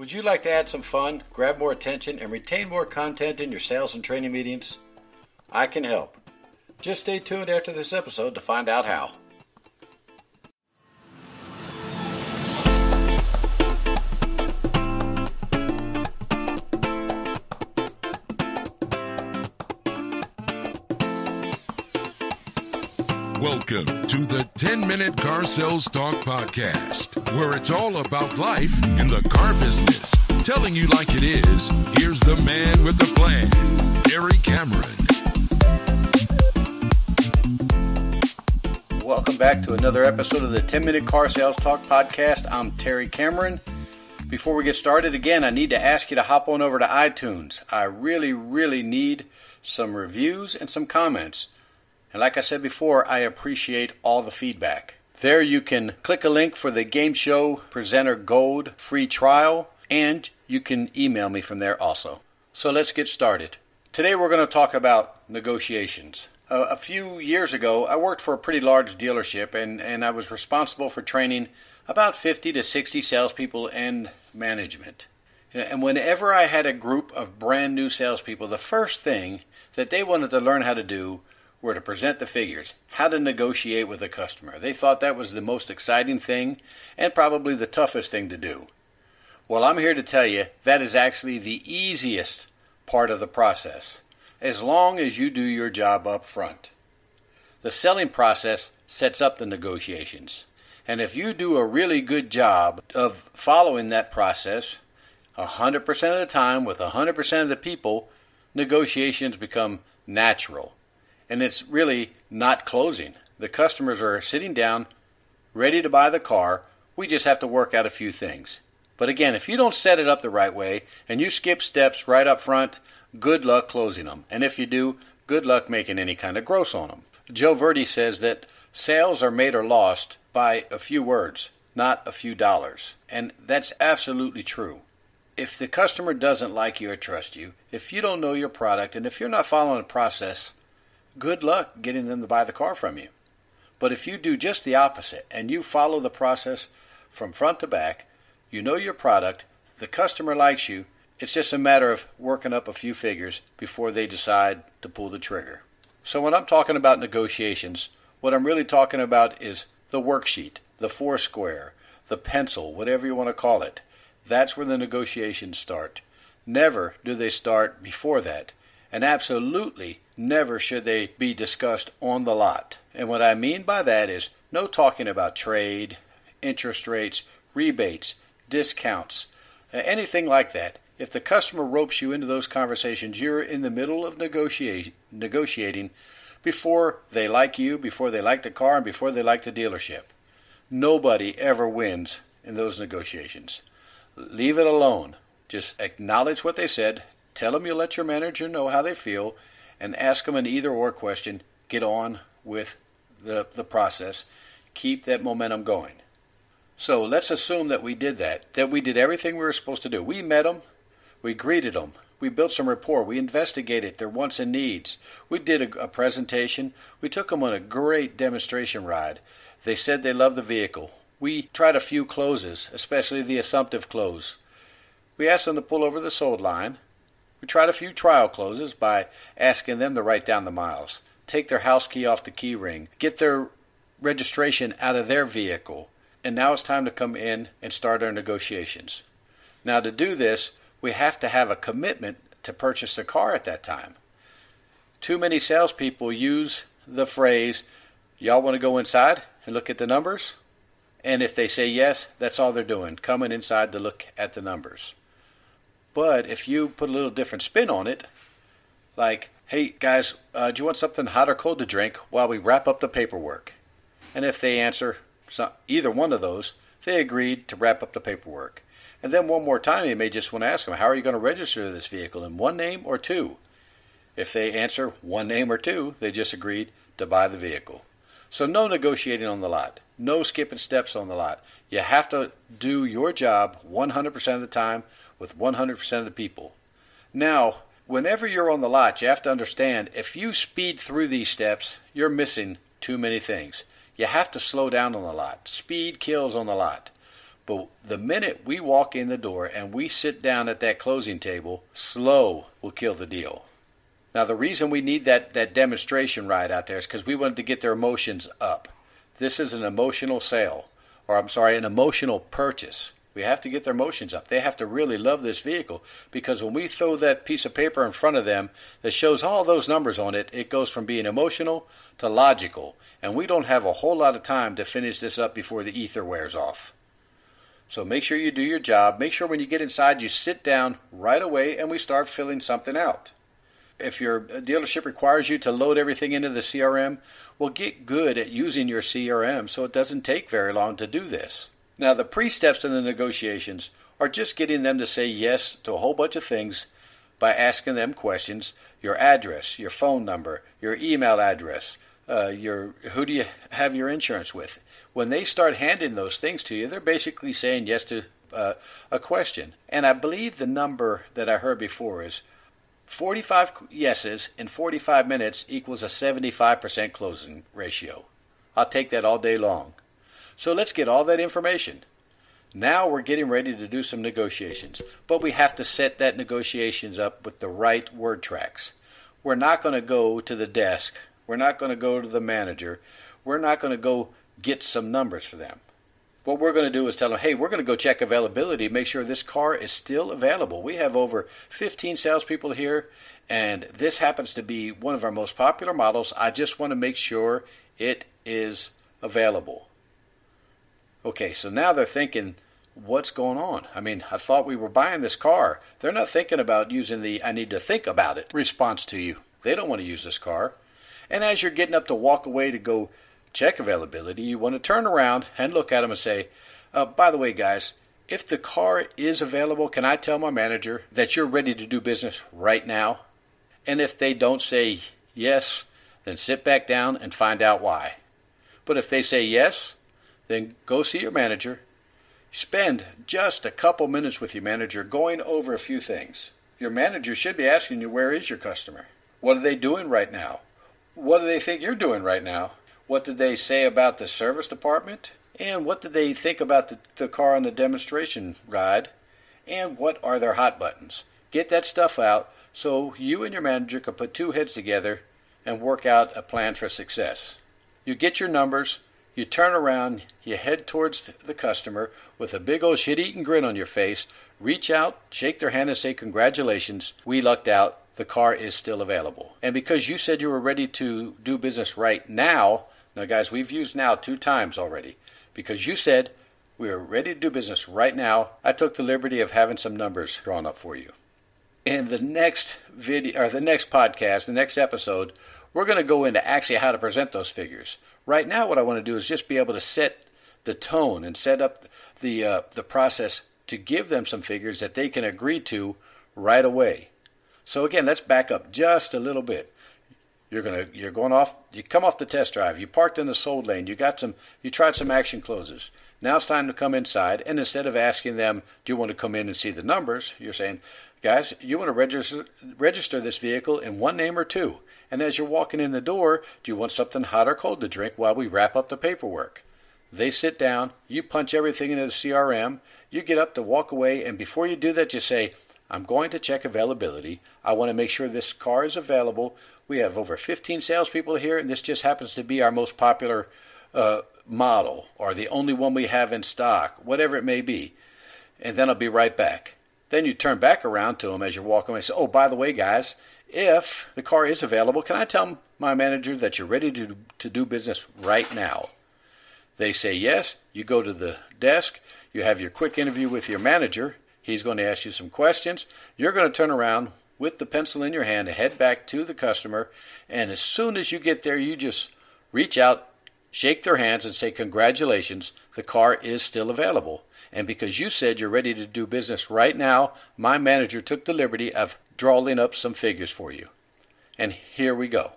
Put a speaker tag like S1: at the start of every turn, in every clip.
S1: Would you like to add some fun, grab more attention, and retain more content in your sales and training meetings? I can help. Just stay tuned after this episode to find out how.
S2: Welcome to the 10-Minute Car Sales Talk Podcast, where it's all about life in the car business. Telling you like it is, here's the man with the plan, Terry Cameron.
S1: Welcome back to another episode of the 10-Minute Car Sales Talk Podcast. I'm Terry Cameron. Before we get started, again, I need to ask you to hop on over to iTunes. I really need some reviews and some comments. And like I said before, I appreciate all the feedback. There you can click a link for the Game Show Presenter Gold free trial, and you can email me from there also. So let's get started. Today we're going to talk about negotiations. A few years ago, I worked for a pretty large dealership, and I was responsible for training about 50 to 60 salespeople and management. And whenever I had a group of brand new salespeople, the first thing that they wanted to learn how to do were to present the figures, how to negotiate with a customer. They thought that was the most exciting thing and probably the toughest thing to do. Well, I'm here to tell you that is actually the easiest part of the process, as long as you do your job up front. The selling process sets up the negotiations, and if you do a really good job of following that process 100% of the time with 100% of the people, negotiations become natural. And it's really not closing. The customers are sitting down, ready to buy the car. We just have to work out a few things. But again, if you don't set it up the right way and you skip steps right up front, good luck closing them. And if you do, good luck making any kind of gross on them. Joe Verdi says that sales are made or lost by a few words, not a few dollars. And that's absolutely true. If the customer doesn't like you or trust you, if you don't know your product, and if you're not following the process, good luck getting them to buy the car from you. But if you do just the opposite and you follow the process from front to back, you know your product, the customer likes you, it's just a matter of working up a few figures before they decide to pull the trigger. So when I'm talking about negotiations, what I'm really talking about is the worksheet, the Foursquare, the pencil, whatever you want to call it. That's where the negotiations start. Never do they start before that. And absolutely never should they be discussed on the lot. And what I mean by that is no talking about trade, interest rates, rebates, discounts, anything like that. If the customer ropes you into those conversations, you're in the middle of negotiating before they like you, before they like the car, and before they like the dealership. Nobody ever wins in those negotiations. Leave it alone. Just acknowledge what they said. Tell them you'll let your manager know how they feel, and ask them an either-or question. Get on with the process. Keep that momentum going. So let's assume that we did that we did everything we were supposed to do. We met them. We greeted them. We built some rapport. We investigated their wants and needs. We did a presentation. We took them on a great demonstration ride. They said they loved the vehicle. We tried a few closes, especially the assumptive close. We asked them to pull over the sold line. We tried a few trial closes by asking them to write down the miles, take their house key off the key ring, get their registration out of their vehicle, and now it's time to come in and start our negotiations. Now to do this, we have to have a commitment to purchase the car at that time. Too many salespeople use the phrase, y'all want to go inside and look at the numbers? And if they say yes, that's all they're doing, coming inside to look at the numbers. But if you put a little different spin on it, like, hey guys, do you want something hot or cold to drink while we wrap up the paperwork? And if they answer either one of those, they agreed to wrap up the paperwork. And then one more time, you may just want to ask them, how are you going to register this vehicle, in one name or two? If they answer one name or two, they just agreed to buy the vehicle. So no negotiating on the lot. No skipping steps on the lot. You have to do your job 100% of the time with 100% of the people. Now, whenever you're on the lot, you have to understand, if you speed through these steps, you're missing too many things. You have to slow down on the lot. Speed kills on the lot. But the minute we walk in the door and we sit down at that closing table, slow will kill the deal. Now, the reason we need that demonstration ride out there is because we wanted to get their emotions up. This is an emotional sale, or an emotional purchase. We have to get their emotions up. They have to really love this vehicle, because when we throw that piece of paper in front of them that shows all those numbers on it, it goes from being emotional to logical. And we don't have a whole lot of time to finish this up before the ether wears off. So make sure you do your job. Make sure when you get inside, you sit down right away and we start filling something out. If your dealership requires you to load everything into the CRM, well, get good at using your CRM so it doesn't take very long to do this. Now, the pre-steps in the negotiations are just getting them to say yes to a whole bunch of things by asking them questions: your address, your phone number, your email address, who do you have your insurance with. When they start handing those things to you, they're basically saying yes to a question. And I believe the number that I heard before is 45 yeses in 45 minutes equals a 75% closing ratio. I'll take that all day long. So let's get all that information. Now we're getting ready to do some negotiations, but we have to set that negotiations up with the right word tracks. We're not going to go to the desk. We're not going to go to the manager. We're not going to go get some numbers for them. What we're going to do is tell them, hey, we're going to go check availability, make sure this car is still available. We have over 15 salespeople here, and this happens to be one of our most popular models. I just want to make sure it is available. Okay, so now they're thinking, what's going on? I mean, I thought we were buying this car. They're not thinking about using the I need to think about it response to you. They don't want to use this car. And as you're getting up to walk away to go check availability, you want to turn around and look at them and say, by the way, guys, if the car is available, can I tell my manager that you're ready to do business right now? And if they don't say yes, then sit back down and find out why. But if they say yes, then go see your manager. Spend just a couple minutes with your manager going over a few things. Your manager should be asking you, where is your customer? What are they doing right now? What do they think you're doing right now? What did they say about the service department? And what did they think about the car on the demonstration ride? And what are their hot buttons? Get that stuff out so you and your manager can put two heads together and work out a plan for success. You get your numbers, you turn around, you head towards the customer with a big old shit-eating grin on your face, reach out, shake their hand and say, congratulations, we lucked out, the car is still available. And because you said you were ready to do business right now, now guys, we've used now 2 times already. Because you said we are ready to do business right now, I took the liberty of having some numbers drawn up for you. In the next video, or the next podcast, the next episode, we're going to go into actually how to present those figures. Right now, what I want to do is just be able to set the tone and set up the process to give them some figures that they can agree to right away. So again, let's back up just a little bit. You come off the test drive, you parked in the sold lane, you tried some action closes. Now it's time to come inside, and instead of asking them, do you want to come in and see the numbers, you're saying, guys, you want to register this vehicle in one name or two. And as you're walking in the door, do you want something hot or cold to drink while we wrap up the paperwork? They sit down, you punch everything into the CRM, you get up to walk away, and before you do that, you say, I'm going to check availability. I want to make sure this car is available. We have over 15 salespeople here, and this just happens to be our most popular model, or the only one we have in stock, whatever it may be. And then I'll be right back. Then you turn back around to them as you're walking away and say, oh, by the way, guys, if the car is available, can I tell my manager that you're ready to do business right now? They say yes. You go to the desk. You have your quick interview with your manager. He's going to ask you some questions. You're going to turn around with the pencil in your hand and head back to the customer. And as soon as you get there, you just reach out, shake their hands, and say, congratulations, the car is still available. And because you said you're ready to do business right now, my manager took the liberty of drawing up some figures for you. And here we go.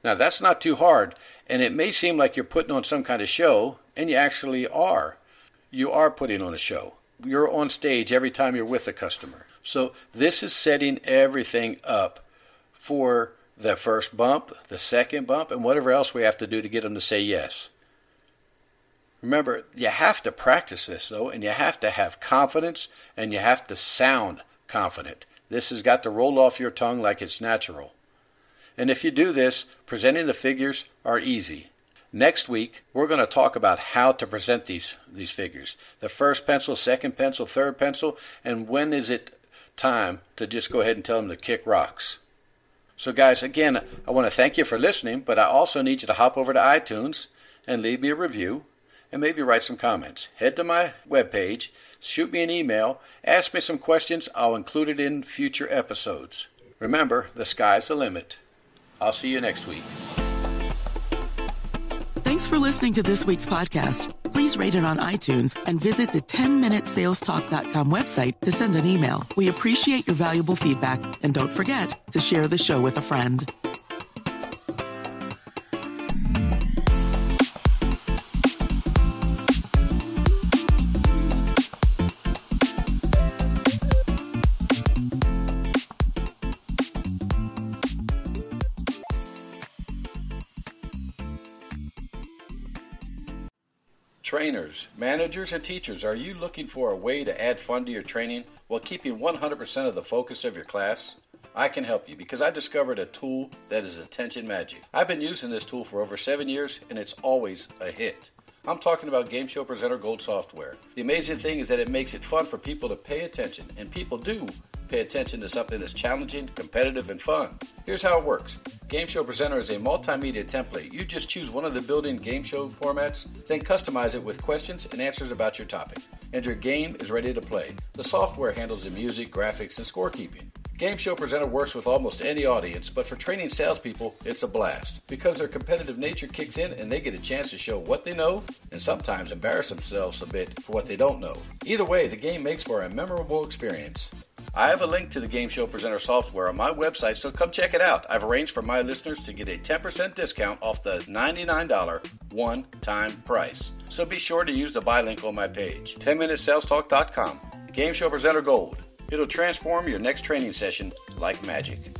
S1: Now, that's not too hard, and it may seem like you're putting on some kind of show, and you actually are. You are putting on a show. You're on stage every time you're with a customer. So this is setting everything up for the first bump, the second bump, and whatever else we have to do to get them to say yes. Remember, you have to practice this, though, and you have to have confidence, and you have to sound confident. This has got to roll off your tongue like it's natural. And if you do this, presenting the figures are easy. Next week, we're going to talk about how to present these figures. The first pencil, second pencil, third pencil, and when is it time to just go ahead and tell them to kick rocks. So guys, again, I want to thank you for listening, but I also need you to hop over to iTunes and leave me a review and maybe write some comments. Head to my webpage, shoot me an email, ask me some questions. I'll include it in future episodes. Remember, the sky's the limit. I'll see you next week.
S3: Thanks for listening to this week's podcast. Please rate it on iTunes and visit the 10minutesalestalk.com website to send an email. We appreciate your valuable feedback, and don't forget to share the show with a friend.
S1: Trainers, managers, and teachers, are you looking for a way to add fun to your training while keeping 100% of the focus of your class? I can help you because I discovered a tool that is attention magic. I've been using this tool for over 7 years and it's always a hit. I'm talking about Game Show Presenter Gold software. The amazing thing is that it makes it fun for people to pay attention, and people do pay attention to something that's challenging, competitive, and fun. Here's how it works. Game Show Presenter is a multimedia template. You just choose one of the built-in game show formats, then customize it with questions and answers about your topic, and your game is ready to play. The software handles the music, graphics, and scorekeeping. Game Show Presenter works with almost any audience, but for training salespeople, it's a blast because their competitive nature kicks in and they get a chance to show what they know and sometimes embarrass themselves a bit for what they don't know. Either way, the game makes for a memorable experience. I have a link to the Game Show Presenter software on my website, so come check it out. I've arranged for my listeners to get a 10% discount off the $99 one-time price. So be sure to use the buy link on my page, 10minutesalestalk.com. Game Show Presenter Gold. It'll transform your next training session like magic.